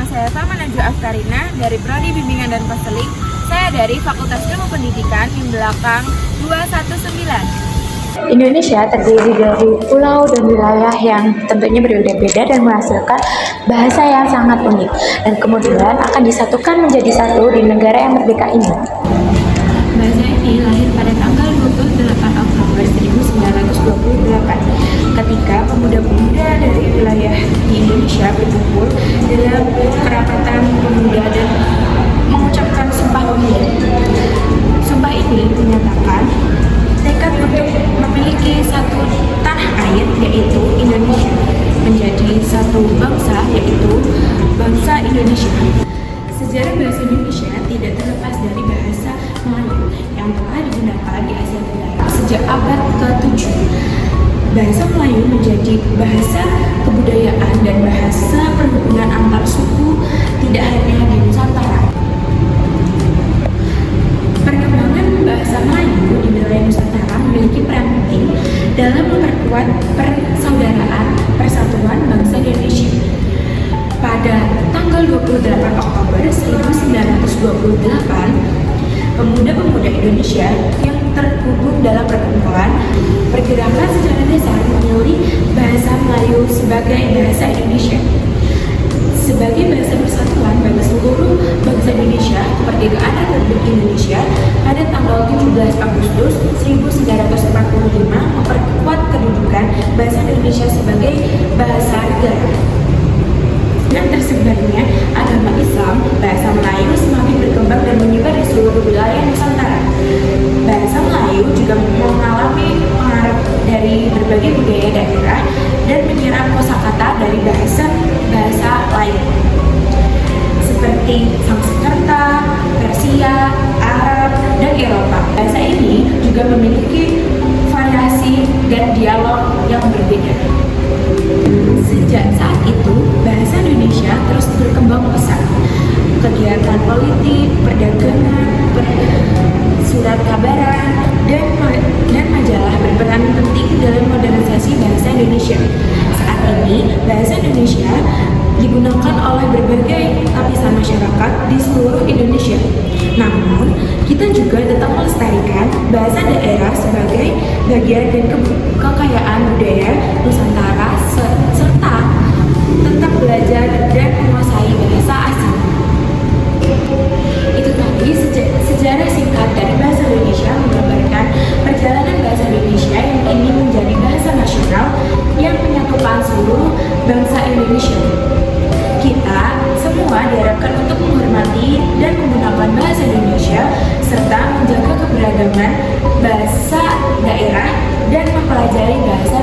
Nama saya Salma Najwa Afkarina dari Prodi Bimbingan dan Konseling. Saya dari Fakultas Ilmu Pendidikan yang belakang 219. Indonesia terdiri dari pulau dan wilayah yang tentunya berbeda-beda dan menghasilkan bahasa yang sangat unik dan kemudian akan disatukan menjadi satu di negara yang merdeka ini. Bahasa ini lahir pada tanggal 28 Oktober 1928 ketika pemuda-pemuda dari wilayah di Indonesia berkumpul dalam kerapatan pemuda dan mengucapkan Sumpah Pemuda. Sumpah ini menyatakan tekad untuk memiliki satu tanah air yaitu Indonesia, menjadi satu bangsa yaitu bangsa Indonesia. Sejarah bahasa Indonesia tidak terlepas dari bahasa Melayu yang telah digunakan di Asia Tenggara sejak abad ke-7. Bahasa Melayu menjadi bahasa kebudayaan dan bahasa perhubungan antar suku tidak hanya di Nusantara. Perkembangan bahasa Melayu di wilayah Nusantara memiliki peran penting dalam memperkuat persaudaraan persatuan bangsa Indonesia. Pada tanggal 28 Oktober 1928, pemuda-pemuda Indonesia yang terhubung dalam perkumpulan pergerakan secara dasar memilih bahasa Melayu sebagai bahasa Indonesia. Sebagai bahasa persatuan bagi seluruh bangsa Indonesia, kemerdekaan Republik Indonesia pada tanggal 17 Agustus 1945 memperkuat kedudukan bahasa Indonesia sebagai bahasa negara. Dengan tersebarnya agama Islam, bahasa Melayu semakin berkembang dan menyebar di seluruh wilayah Nusantara. Bahasa Melayu juga mengalami pengaruh dari berbagai budaya daerah dan menyerap kosakata dari bahasa-bahasa lain seperti Sanskerta, Persia, Arab, dan Eropa. Bahasa ini juga memiliki variasi dan dialog yang berbeda. Sejak saat itu, bahasa Indonesia terus berkembang pesat. Kegiatan politik, perdagangan, surat kabaran, dan majalah berperan penting dalam modernisasi bahasa Indonesia. Saat ini, bahasa Indonesia digunakan oleh berbagai lapisan masyarakat di seluruh Indonesia. Namun, kita juga tetap melestarikan bahasa daerah sebagai bagian dari kekayaan budaya Nusantara serta tetap belajar dan menguasai bahasa asing. Itu tadi sejarah singkat dari bahasa Indonesia menggambarkan perjalanan bahasa Indonesia yang kini menjadi bahasa nasional yang menyatukan seluruh bangsa Indonesia. Kita semua diharapkan untuk menghormati dan menggunakan bahasa Indonesia serta menjaga keberagaman bahasa daerah dan mempelajari bahasa